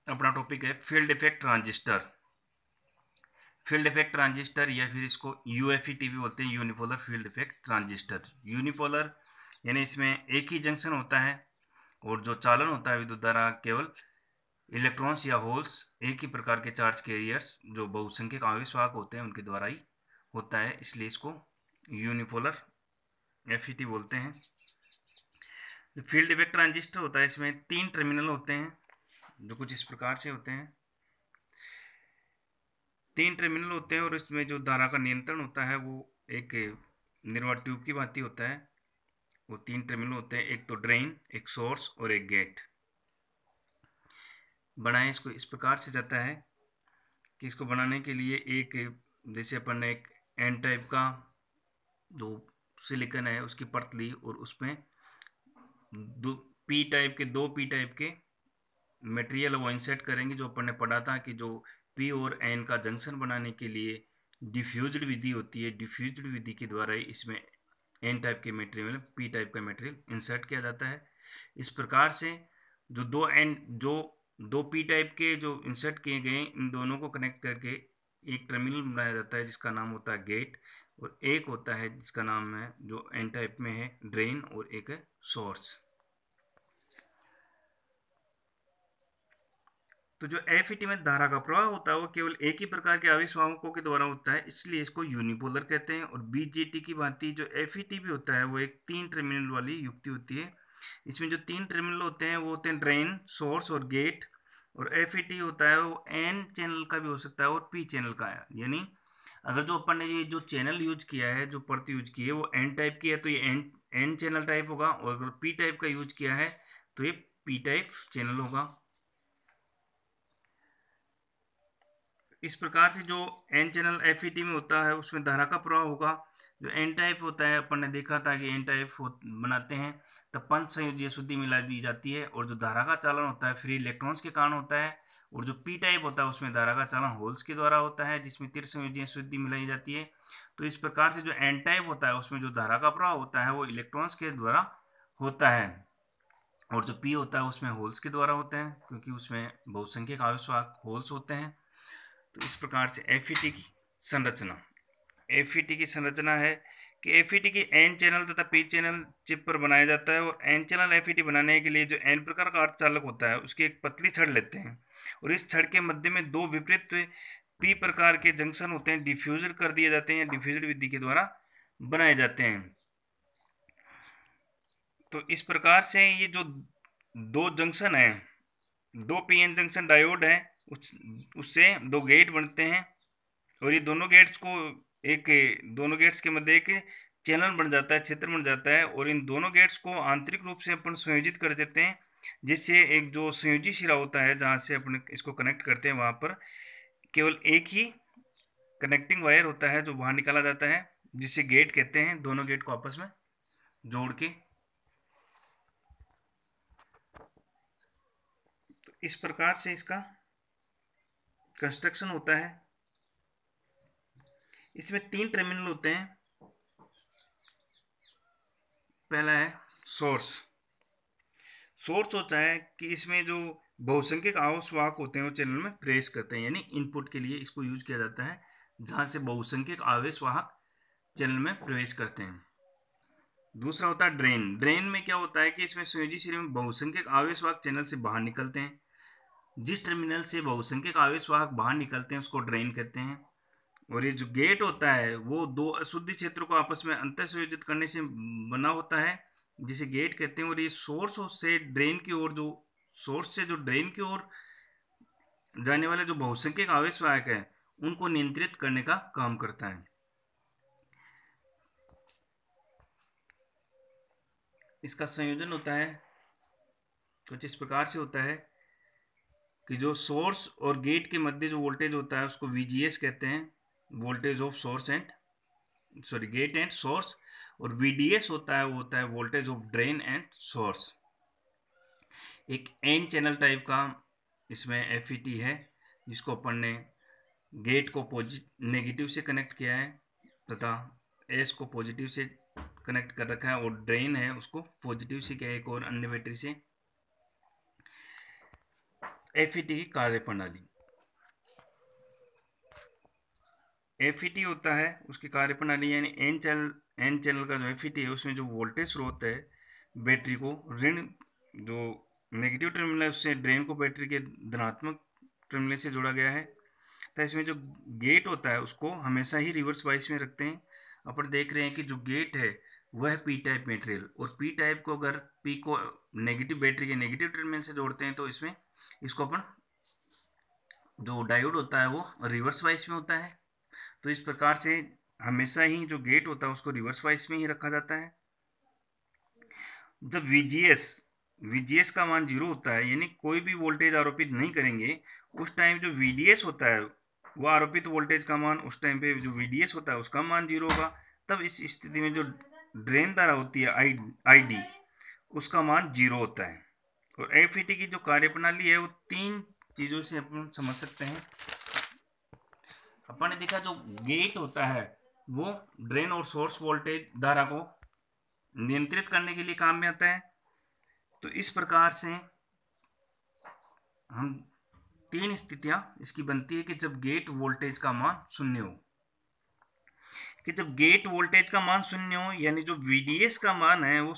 अपना टॉपिक है field effect transistor. Field effect transistor या फिर इसको यूएफईटी भी बोलते हैं, unipolar field effect transistor. Unipolar यानी इसमें एक ही जंक्शन होता है और जो चालन होता है विद्युत धारा केवल इलेक्ट्रॉन्स या होल्स, एक ही प्रकार के चार्ज कैरियर्स जो बहुसंख्यक आवेशवाहक होते हैं उनके द्वारा ही होता है, इसलिए इसको यूनिपोलर एफईटी बोलते हैं। फील्ड इफेक्ट ट्रांजिस्टर होता है, इसमें 3 टर्मिनल होते हैं जो कुछ इस प्रकार से होते हैं। 3 टर्मिनल होते हैं और इसमें जो धारा का नियंत्रण होता है वो एक निर्वात ट्यूब की भांति होता है। वो 3 टर्मिनल होते हैं, एक तो ड्रेन, एक सोर्स और एक गेट। बनाए इसको इस प्रकार से जाता है कि इसको बनाने के लिए एक, जैसे अपन ने एक एन टाइप का जो सिलिकॉन है उसकी परत ली और उसमें दो पी टाइप के मटेरियल वो इंसर्ट करेंगे। जो अपन ने पढ़ा था कि जो पी और एन का जंक्शन बनाने के लिए डिफ्यूज्ड विधि होती है, डिफ्यूज्ड विधि के द्वारा ही इसमें एन टाइप के मटेरियल पी टाइप का मटेरियल इंसर्ट किया जाता है। इस प्रकार से जो दो पी टाइप के जो इंसर्ट किए गए इन दोनों को कनेक्ट करके एक टर्मिनल बनाया जाता है जिसका नाम होता है गेट, और एक होता है जिसका नाम है जो एन टाइप में है ड्रेन, और एक है सोर्स। तो जो एफईटी में धारा का प्रवाह होता है वो केवल एक ही प्रकार के आवेशवाहकों के द्वारा होता है, इसलिए इसको यूनिपोलर कहते हैं। और बीजेटी की भांति जो एफईटी भी होता है वो एक 3 टर्मिनल वाली युक्ति होती है। इसमें जो 3 टर्मिनल होते हैं वो होते हैं ड्रेन, सोर्स और गेट। और एफईटी होता है वो एन चैनल का भी हो सकता है और पी चैनल का है। यानी अगर जो अपन ने ये जो चैनल यूज किया है, जो परत यूज की है वो एन टाइप की है तो ये एन चैनल टाइप होगा, और अगर पी टाइप का यूज किया है तो ये पी टाइप चैनल होगा। इस प्रकार से जो एन चैनल एफईटी में होता है उसमें धारा का प्रवाह होगा। जो एन टाइप होता है अपन ने देखा था कि एन टाइप बनाते हैं तब पंच संयोजीय शुद्धि मिला दी जाती है, और जो धारा का चालन होता है फ्री इलेक्ट्रॉन्स के कारण होता है। और जो पी टाइप होता है उसमें धारा का चालन होल्स के द्वारा होता है जिसमें तिर संयोजीय शुद्धि मिलाई जाती है। तो इस प्रकार से जो एन टाइप होता है उसमें जो धारा का प्रवाह होता है वो इलेक्ट्रॉन्स के द्वारा होता है, और जो पी होता है उसमें होल्स के द्वारा होते हैं क्योंकि उसमें बहुसंख्यक आवेशवाहक होल्स होते हैं। तो इस प्रकार से एफईटी की संरचना, एफईटी की संरचना है कि एफईटी की एन चैनल तथा पी चैनल चिप पर बनाया जाता है। और एन चैनल एफईटी बनाने के लिए जो एन प्रकार का अर्धचालक होता है उसकी एक पतली छड़ लेते हैं, और इस छड़ के मध्य में 2 विपरीत पी प्रकार के जंक्शन होते हैं, डिफ्यूजर कर दिए जाते हैं, डिफ्यूजर विधि के द्वारा बनाए जाते हैं। तो इस प्रकार से ये जो 2 जंक्शन है, 2 पीएन जंक्शन डायोड है, उससे 2 गेट बनते हैं, और ये दोनों गेट्स को एक दोनों गेट्स के मध्य एक चैनल बन जाता है, क्षेत्र बन जाता है, और इन दोनों गेट्स को आंतरिक रूप से अपन संयोजित कर देते हैं, जिससे एक जो संयोजी शिरा होता है जहाँ से अपन इसको कनेक्ट करते हैं वहाँ पर केवल एक ही कनेक्टिंग वायर होता है जो बाहर निकाला जाता है, जिसे गेट कहते हैं। दोनों गेट को आपस में जोड़ के, तो इस प्रकार से इसका कंस्ट्रक्शन होता है। इसमें 3 टर्मिनल होते हैं। पहला है सोर्स। सोर्स होता है कि इसमें जो बहुसंख्यक आवेशवाहक होते हैं वो चैनल में प्रवेश करते हैं, यानी इनपुट के लिए इसको यूज किया जाता है जहां से बहुसंख्यक आवेशवाहक चैनल में प्रवेश करते हैं। दूसरा होता है ड्रेन। ड्रेन में क्या होता है कि इसमें संयोजी श्रेणी में बहुसंख्यक आवेशवाहक चैनल से बाहर निकलते हैं। जिस टर्मिनल से बहुसंख्यक आवेशवाहक बाहर निकलते हैं उसको ड्रेन कहते हैं। और ये जो गेट होता है वो 2 अशुद्धि क्षेत्रों को आपस में अंतर संयोजित करने से बना होता है, जिसे गेट कहते हैं। और ये सोर्स से ड्रेन की ओर, जो सोर्स से जो ड्रेन की ओर जाने वाले जो बहुसंख्यक आवेशवाहक है उनको नियंत्रित करने का काम करता है। इसका संयोजन होता है कुछ इस प्रकार से होता है कि जो सोर्स और गेट के मध्य जो वोल्टेज होता है उसको VGS कहते हैं, voltage of source and gate and source. और VDS होता है वो होता है voltage of drain and source. एक एन चैनल टाइप का इसमें एफईटी है जिसको अपन ने गेट को नेगेटिव से कनेक्ट किया है तथा एस को पॉजिटिव से कनेक्ट कर रखा है, और ड्रेन है उसको पॉजिटिव से किया है एक और अन्य बैटरी से। एफईटी की कार्यप्रणाली। एफईटी होता है उसकी कार्यप्रणाली यानी एन चैनल का जो एफईटी है उसमें जो वोल्टेज स्रोत है बैटरी को ऋण जो नेगेटिव टर्मिनल है उससे ड्रेन को बैटरी के धनात्मक टर्मिनल से जोड़ा गया है। तो इसमें जो गेट होता है उसको हमेशा ही रिवर्स बाइस में रखते हैं। अपन देख रहे हैं कि जो गेट है वह है पी टाइप मटेरियल, और पी टाइप को अगर पी को नेगेटिव बैटरी के नेगेटिव टर्मिनल से जोड़ते हैं तो इसमें इसको अपन जो डायोड होता है वो रिवर्स वाइस में होता है। तो इस प्रकार से हमेशा ही जो गेट होता है उसको रिवर्स वाइस में ही रखा जाता है। जब VGS का मान 0 होता है यानी कोई भी वोल्टेज आरोपित नहीं करेंगे, उस टाइम जो VDS होता है वो आरोपित वोल्टेज का मान उस टाइम पे जो VDS होता है उसका मान 0 होगा। तब इस स्थिति में जो ड्रेन धारा होती है ID उसका मान 0 होता है। और एफईटी की जो कार्यप्रणाली है वो 3 चीज़ों से अपन समझ सकते हैं। अपन ने देखा जो गेट होता है वो ड्रेन और सोर्स वोल्टेज धारा को नियंत्रित करने के लिए काम में आता है। तो इस प्रकार से हम 3 स्थितियां इसकी बनती है कि जब गेट वोल्टेज का मान 0 हो, कि जब गेट वोल्टेज का मान 0 हो यानी जो VDS का मान है वो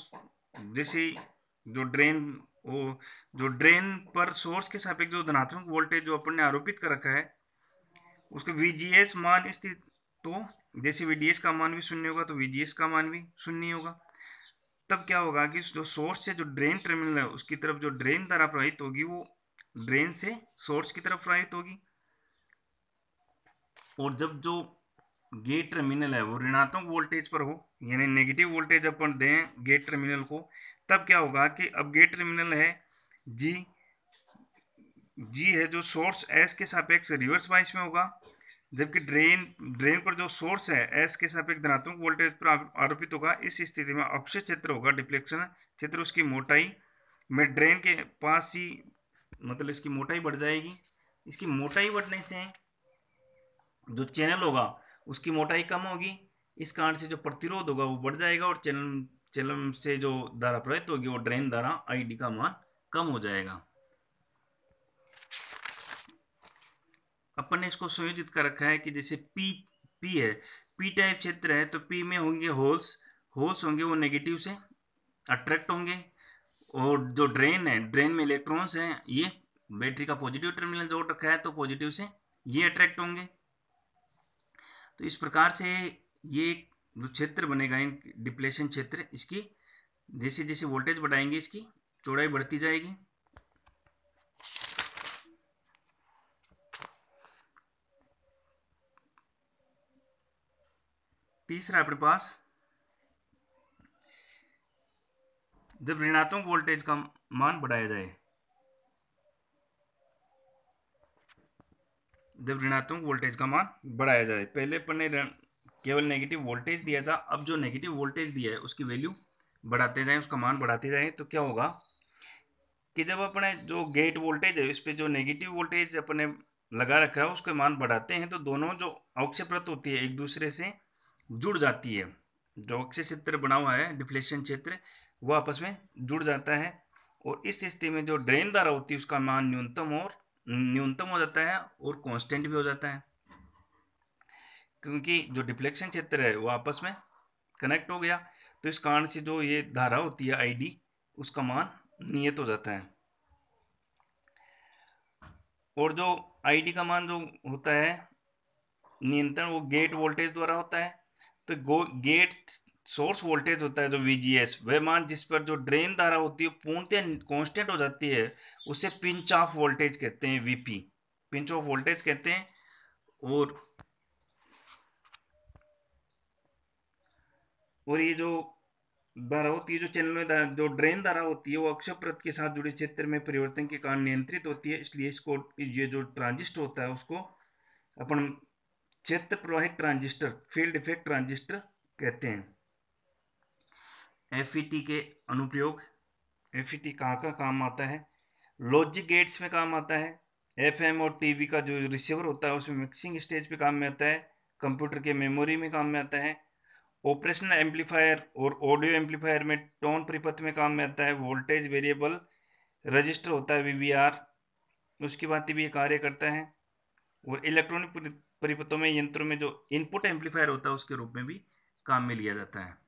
जैसे जो ड्रेन पर सोर्स के सापेक्ष जो धनात्मक वोल्टेज जो अपन ने आरोपित कर रखा है उसका VGS मान स्थित, तो जैसे VDS का मान भी 0 होगा तो VGS का मान भी 0 होगा। तब क्या होगा कि जो सोर्स से जो ड्रेन टर्मिनल है उसकी तरफ जो ड्रेन धारा प्रवाहित होगी वो ड्रेन से सोर्स की तरफ प्रवाहित होगी, और जब जो गेट टर्मिनल है वो ऋणात्मक वोल्टेज पर हो यानी नेगेटिव वोल्टेज अपन दें गेट टर्मिनल को, तब क्या होगा कि अब गेट टर्मिनल है जी है जो सोर्स एस के सापेक्ष रिवर्स बाइस में होगा, जबकि ड्रेन पर जो सोर्स है एस के सापेक्ष धनात्मक वोल्टेज पर आरोपित होगा। इस स्थिति में अक्षय क्षेत्र होगा डिफ्लेक्शन क्षेत्र, उसकी मोटाई में ड्रेन के पास ही मतलब इसकी मोटाई बढ़ जाएगी। इसकी मोटाई बढ़ने से जो चैनल होगा उसकी मोटाई कम होगी, इस कारण से जो प्रतिरोध होगा वो बढ़ जाएगा और चैनल से जो धारा प्रवाहित होगी वो ड्रेन धारा आईडी का मान कम हो जाएगा। अपन ने इसको संयोजित कर रखा है कि जैसे पी है, पी टाइप क्षेत्र है तो पी में होंगे होल्स होंगे वो नेगेटिव से अट्रैक्ट होंगे, और जो ड्रेन है ड्रेन में इलेक्ट्रॉन्स हैं ये बैटरी का पॉजिटिव टर्मिनल जोड़ रखा है तो पॉजिटिव से ये अट्रैक्ट होंगे। तो इस प्रकार से ये जो क्षेत्र बनेगा डिप्लेशन क्षेत्र, इसकी जैसे जैसे वोल्टेज बढ़ाएंगे इसकी चौड़ाई बढ़ती जाएगी। तीसरा अपने पास जब ऋणात्मक वोल्टेज का मान बढ़ाया जाए, जब ऋणात्मक वोल्टेज का मान बढ़ाया जाए, पहले अपन ने केवल नेगेटिव वोल्टेज दिया था, अब जो नेगेटिव वोल्टेज दिया है उसकी वैल्यू बढ़ाते जाएं, उसका मान बढ़ाते जाएं, तो क्या होगा कि जब अपने जो गेट वोल्टेज है इस पर जो नेगेटिव वोल्टेज अपने लगा रखा है उसके मान बढ़ाते हैं तो दोनों जो अक्षय परत होती है एक दूसरे से जुड़ जाती है। जो अक्षय क्षेत्र बना हुआ है डिफ्लेक्शन क्षेत्र वो आपस में जुड़ जाता है, और इस स्थिति में जो ड्रेन धारा होती है उसका मान न्यूनतम हो जाता है और कांस्टेंट भी हो जाता है, क्योंकि जो डिफ्लेक्शन क्षेत्र है वो आपस में कनेक्ट हो गया। तो इस कारण से जो ये धारा होती है आईडी उसका मान नियत हो जाता है, और जो आईडी का मान जो होता है नियंत्रण वो गेट वोल्टेज द्वारा होता है। तो गेट सोर्स वोल्टेज होता है जो VGS, वह मान जिस पर जो ड्रेन धारा होती है पूर्णतः कांस्टेंट हो जाती है उसे पिंच ऑफ वोल्टेज कहते हैं, VP पिंच ऑफ वोल्टेज कहते हैं। और ये जो धारा होती है जो चैनल में जो ड्रेन धारा होती है वो अक्षय परत के साथ जुड़े क्षेत्र में परिवर्तन के कारण नियंत्रित होती है, इसलिए इसको ये जो ट्रांजिस्टर होता है उसको अपन क्षेत्र प्रवाहित ट्रांजिस्टर फील्ड इफेक्ट ट्रांजिस्टर कहते हैं। एफईटी के अनुप्रयोग, एफईटी कहाँ का काम आता है, लॉजिक गेट्स में काम आता है, एफएम और टीवी का जो रिसीवर होता है उसमें मिक्सिंग स्टेज पे काम में आता है, कंप्यूटर के मेमोरी में काम में आता है, ऑपरेशनल एम्पलीफायर और ऑडियो एम्पलीफायर में टोन परिपथ में काम में आता है, वोल्टेज वेरिएबल रजिस्टर होता है VVR, उसकी भांति भी ये कार्य करता है। और इलेक्ट्रॉनिक परिपथों में, यंत्रों में जो इनपुट एम्पलीफायर होता है उसके रूप में भी काम में लिया जाता है।